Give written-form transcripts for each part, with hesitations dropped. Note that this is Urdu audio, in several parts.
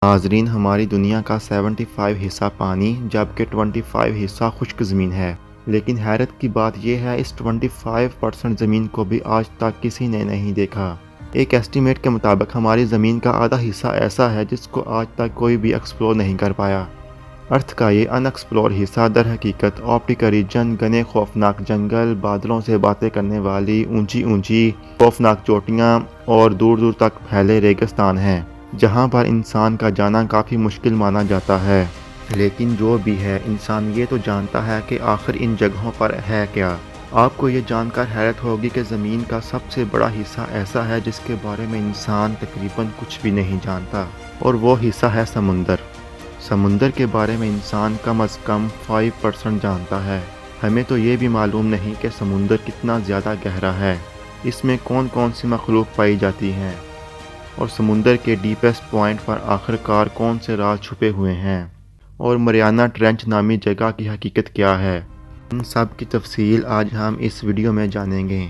ناظرین، ہماری دنیا کا 75 حصہ پانی جبکہ 25 حصہ خشک زمین ہے، لیکن حیرت کی بات یہ ہے اس 25% زمین کو بھی آج تک کسی نے نہیں دیکھا۔ ایک ایسٹیمیٹ کے مطابق ہماری زمین کا آدھا حصہ ایسا ہے جس کو آج تک کوئی بھی ایکسپلور نہیں کر پایا۔ ارتھ کا یہ ان ایکسپلور حصہ در حقیقت آرکٹک ریجن، گھنے خوفناک جنگل، بادلوں سے باتیں کرنے والی اونچی اونچی خوفناک چوٹیاں اور دور دور تک پھیلے ریگستان ہیں، جہاں پر انسان کا جانا کافی مشکل مانا جاتا ہے۔ لیکن جو بھی ہے، انسان یہ تو جانتا ہے کہ آخر ان جگہوں پر ہے کیا۔ آپ کو یہ جان کر حیرت ہوگی کہ زمین کا سب سے بڑا حصہ ایسا ہے جس کے بارے میں انسان تقریباً کچھ بھی نہیں جانتا، اور وہ حصہ ہے سمندر۔ سمندر کے بارے میں انسان کم از کم 5% جانتا ہے۔ ہمیں تو یہ بھی معلوم نہیں کہ سمندر کتنا زیادہ گہرا ہے، اس میں کون کون سی مخلوق پائی جاتی ہیں، اور سمندر کے ڈیپسٹ پوائنٹ پر آخر کار کون سے راز چھپے ہوئے ہیں، اور مریانا ٹرینچ نامی جگہ کی حقیقت کیا ہے۔ ان سب کی تفصیل آج ہم اس ویڈیو میں جانیں گے۔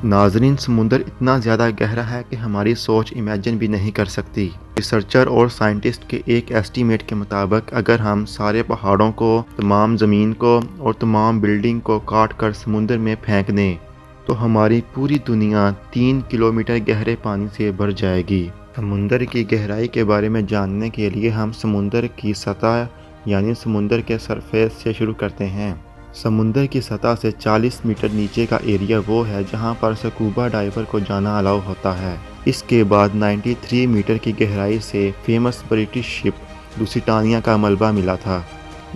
ناظرین، سمندر اتنا زیادہ گہرا ہے کہ ہماری سوچ امیجن بھی نہیں کر سکتی۔ ریسرچر اور سائنٹسٹ کے ایک ایسٹیمیٹ کے مطابق اگر ہم سارے پہاڑوں کو، تمام زمین کو اور تمام بلڈنگ کو کاٹ کر سمندر میں پھینک دیں تو ہماری پوری دنیا 3 کلومیٹر گہرے پانی سے بھر جائے گی۔ سمندر کی گہرائی کے بارے میں جاننے کے لیے ہم سمندر کی سطح یعنی سمندر کے سرفیس سے شروع کرتے ہیں۔ سمندر کی سطح سے 40 میٹر نیچے کا ایریا وہ ہے جہاں پر سکوبا ڈائیور کو جانا الاؤ ہوتا ہے۔ اس کے بعد 93 میٹر کی گہرائی سے فیمس برٹش شپ لوسیٹانیا کا ملبہ ملا تھا،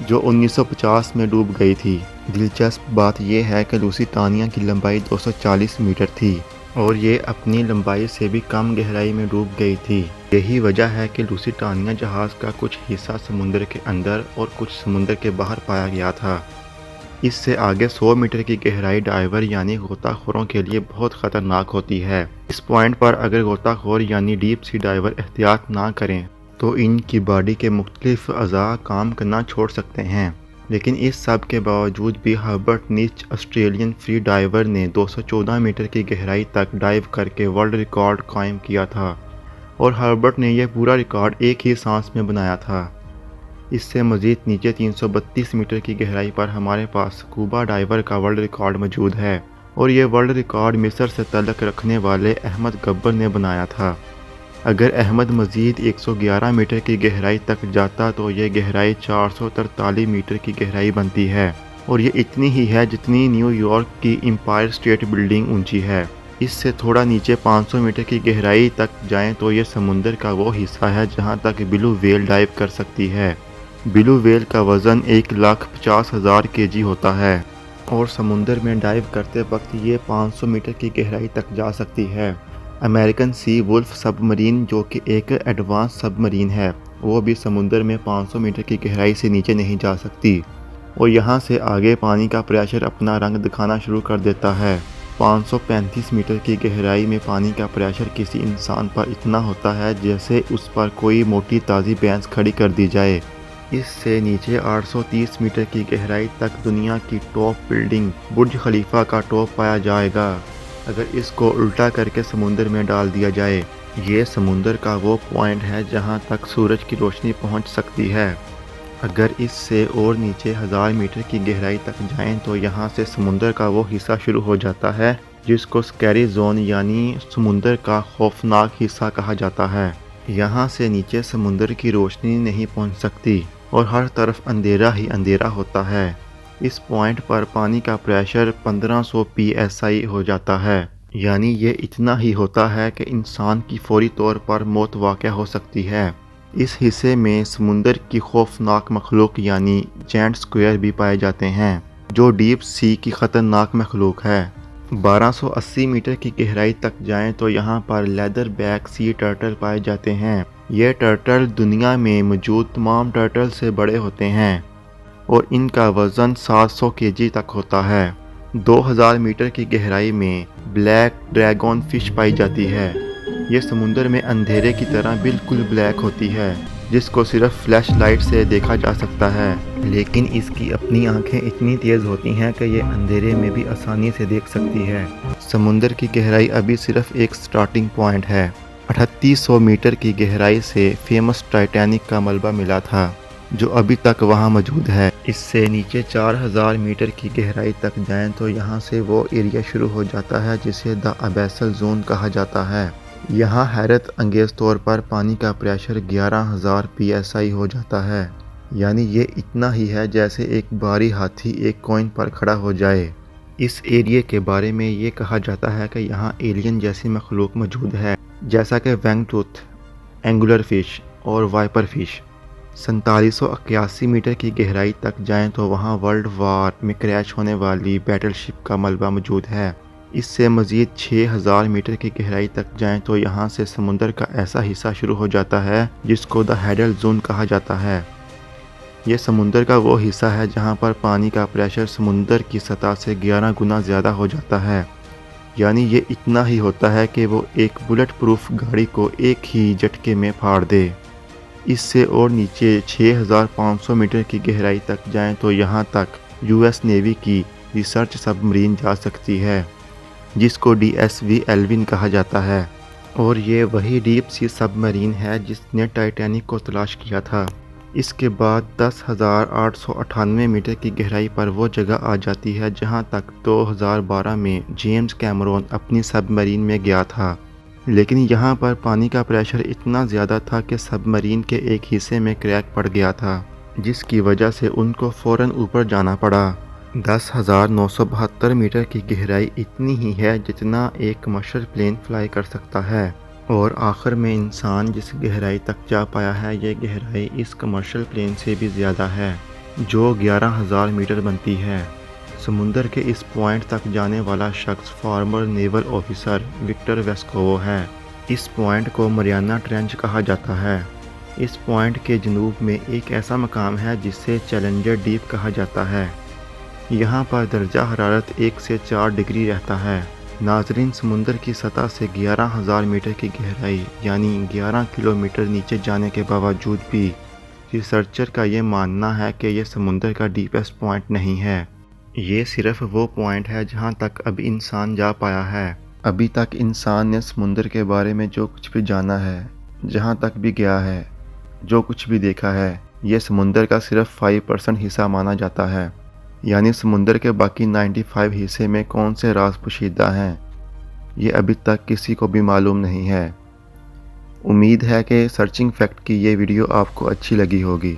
جو 1950 میں ڈوب گئی تھی۔ دلچسپ بات یہ ہے کہ لوسیٹانیا کی لمبائی 240 میٹر تھی اور یہ اپنی لمبائی سے بھی کم گہرائی میں ڈوب گئی تھی۔ یہی وجہ ہے کہ لوسیٹانیا جہاز کا کچھ حصہ سمندر کے اندر اور کچھ سمندر کے باہر پایا گیا تھا۔ اس سے آگے 100 میٹر کی گہرائی ڈائیور یعنی غوطہ خوروں کے لیے بہت خطرناک ہوتی ہے۔ اس پوائنٹ پر اگر غوطہ خور یعنی ڈیپ سی ڈائیور احتیاط نہ کریں تو ان کی باڈی کے مختلف اعضاء کام کرنا چھوڑ سکتے ہیں۔ لیکن اس سب کے باوجود بھی ہربرٹ نیچ آسٹریلین فری ڈائیور نے 214 میٹر کی گہرائی تک ڈائیو کر کے ورلڈ ریکارڈ قائم کیا تھا، اور ہربرٹ نے یہ پورا ریکارڈ ایک ہی سانس میں بنایا تھا۔ اس سے مزید نیچے 332 میٹر کی گہرائی پر ہمارے پاس سکوبا ڈائیور کا ورلڈ ریکارڈ موجود ہے، اور یہ ورلڈ ریکارڈ مصر سے تعلق رکھنے والے احمد گبر نے بنایا تھا۔ اگر احمد مزید 111 میٹر کی گہرائی تک جاتا تو یہ گہرائی 443 میٹر کی گہرائی بنتی ہے، اور یہ اتنی ہی ہے جتنی نیو یارک کی امپائر اسٹیٹ بلڈنگ اونچی ہے۔ اس سے تھوڑا نیچے 500 میٹر کی گہرائی تک جائیں تو یہ سمندر کا وہ حصہ ہے جہاں تک بلو ویل ڈائیو کر سکتی ہے۔ بلو ویل کا وزن 1,50,000 kg ہوتا ہے، اور سمندر میں ڈائیو کرتے وقت یہ 500 میٹر کی گہرائی تک جا سکتی ہے۔ امریکن سی وولف سب مرین، جو کہ ایک ایڈوانس سب مرین ہے، وہ بھی سمندر میں 500 میٹر کی گہرائی سے نیچے نہیں جا سکتی، اور یہاں سے آگے پانی کا پریشر اپنا رنگ دکھانا شروع کر دیتا ہے۔ 535 میٹر کی گہرائی میں پانی کا پریشر کسی انسان پر اتنا ہوتا ہے جیسے اس پر کوئی موٹی تازی بھینس کھڑی کر دی جائے۔ اس سے نیچے 830 میٹر کی گہرائی تک دنیا کی ٹاپ بلڈنگ برج خلیفہ کا ٹاپ پایا جائے گا اگر اس کو الٹا کر کے سمندر میں ڈال دیا جائے۔ یہ سمندر کا وہ پوائنٹ ہے جہاں تک سورج کی روشنی پہنچ سکتی ہے۔ اگر اس سے اور نیچے 1000 میٹر کی گہرائی تک جائیں تو یہاں سے سمندر کا وہ حصہ شروع ہو جاتا ہے جس کو اسکیری زون یعنی سمندر کا خوفناک حصہ کہا جاتا ہے۔ یہاں سے نیچے سمندر کی روشنی نہیں پہنچ سکتی اور ہر طرف اندھیرا ہی اندھیرا ہوتا ہے۔ اس پوائنٹ پر پانی کا پریشر 1500 PSI ہو جاتا ہے، یعنی یہ اتنا ہی ہوتا ہے کہ انسان کی فوری طور پر موت واقع ہو سکتی ہے۔ اس حصے میں سمندر کی خوفناک مخلوق یعنی جینٹ اسکوئر بھی پائے جاتے ہیں، جو ڈیپ سی کی خطرناک مخلوق ہے۔ 1280 میٹر کی گہرائی تک جائیں تو یہاں پر لیدر بیک سی ٹرٹل پائے جاتے ہیں۔ یہ ٹرٹل دنیا میں موجود تمام ٹرٹل سے بڑے ہوتے ہیں، اور ان کا وزن 700 kg تک ہوتا ہے۔ 2000 میٹر کی گہرائی میں بلیک ڈریگن فش پائی جاتی ہے۔ یہ سمندر میں اندھیرے کی طرح بالکل بلیک ہوتی ہے، جس کو صرف فلیش لائٹ سے دیکھا جا سکتا ہے، لیکن اس کی اپنی آنکھیں اتنی تیز ہوتی ہیں کہ یہ اندھیرے میں بھی آسانی سے دیکھ سکتی ہے۔ سمندر کی گہرائی ابھی صرف ایک سٹارٹنگ پوائنٹ ہے۔ 3800 میٹر کی گہرائی سے فیمس ٹائٹینک کا ملبہ ملا تھا، جو ابھی تک وہاں موجود ہے۔ اس سے نیچے 4000 میٹر کی گہرائی تک جائیں تو یہاں سے وہ ایریا شروع ہو جاتا ہے جسے دی ابیسل زون کہا جاتا ہے۔ یہاں حیرت انگیز طور پر پانی کا پریشر 11000 PSI ہو جاتا ہے، یعنی یہ اتنا ہی ہے جیسے ایک بھاری ہاتھی ایک کوئن پر کھڑا ہو جائے۔ اس ایریے کے بارے میں یہ کہا جاتا ہے کہ یہاں ایلین جیسی مخلوق موجود ہے، جیسا کہ وینگ ٹوتھ، اینگولر فش اور وائپر فش۔ 4781 میٹر کی گہرائی تک جائیں تو وہاں ورلڈ وار میں کریش ہونے والی بیٹل شپ کا ملبہ موجود ہے۔ اس سے مزید 6000 میٹر کی گہرائی تک جائیں تو یہاں سے سمندر کا ایسا حصہ شروع ہو جاتا ہے جس کو دی ہیڈل زون کہا جاتا ہے۔ یہ سمندر کا وہ حصہ ہے جہاں پر پانی کا پریشر سمندر کی سطح سے 11 گنا زیادہ ہو جاتا ہے، یعنی یہ اتنا ہی ہوتا ہے کہ وہ ایک بلٹ پروف گاڑی کو ایک ہی جھٹکے میں پھاڑ دے۔ اس سے اور نیچے 6500 میٹر کی گہرائی تک جائیں تو یہاں تک US نیوی کی ریسرچ سب مرین جا سکتی ہے، جس کو DSV ایلون کہا جاتا ہے، اور یہ وہی ڈیپ سی سب مرین ہے جس نے ٹائٹینک کو تلاش کیا تھا۔ اس کے بعد 10,898 میٹر کی گہرائی پر وہ جگہ آ جاتی ہے جہاں تک 2012 میں جیمز کیمرون اپنی سب مرین میں گیا تھا، لیکن یہاں پر پانی کا پریشر اتنا زیادہ تھا کہ سب مرین کے ایک حصے میں کریک پڑ گیا تھا، جس کی وجہ سے ان کو فوراً اوپر جانا پڑا۔ 10,972 میٹر کی گہرائی اتنی ہی ہے جتنا ایک کمرشل پلین فلائی کر سکتا ہے، اور آخر میں انسان جس گہرائی تک جا پایا ہے یہ گہرائی اس کمرشل پلین سے بھی زیادہ ہے، جو 11,000 میٹر بنتی ہے۔ سمندر کے اس پوائنٹ تک جانے والا شخص فارمر نیول آفیسر وکٹر ویسکوو ہے۔ اس پوائنٹ کو مریانا ٹرینچ کہا جاتا ہے۔ اس پوائنٹ کے جنوب میں ایک ایسا مقام ہے جسے چیلنجر ڈیپ کہا جاتا ہے۔ یہاں پر درجہ حرارت 1 سے 4 ڈگری رہتا ہے۔ ناظرین، سمندر کی سطح سے 11,000 میٹر کی گہرائی یعنی 11 کلومیٹر نیچے جانے کے باوجود بھی ریسرچر کا یہ ماننا ہے کہ یہ سمندر کا ڈیپسٹ پوائنٹ نہیں ہے۔ یہ صرف وہ پوائنٹ ہے جہاں تک اب انسان جا پایا ہے۔ ابھی تک انسان نے سمندر کے بارے میں جو کچھ بھی جانا ہے، جہاں تک بھی گیا ہے، جو کچھ بھی دیکھا ہے، یہ سمندر کا صرف 5% حصہ مانا جاتا ہے، یعنی سمندر کے باقی 95 حصے میں کون سے راز پوشیدہ ہیں، یہ ابھی تک کسی کو بھی معلوم نہیں ہے۔ امید ہے کہ سرچنگ فیکٹ کی یہ ویڈیو آپ کو اچھی لگی ہوگی۔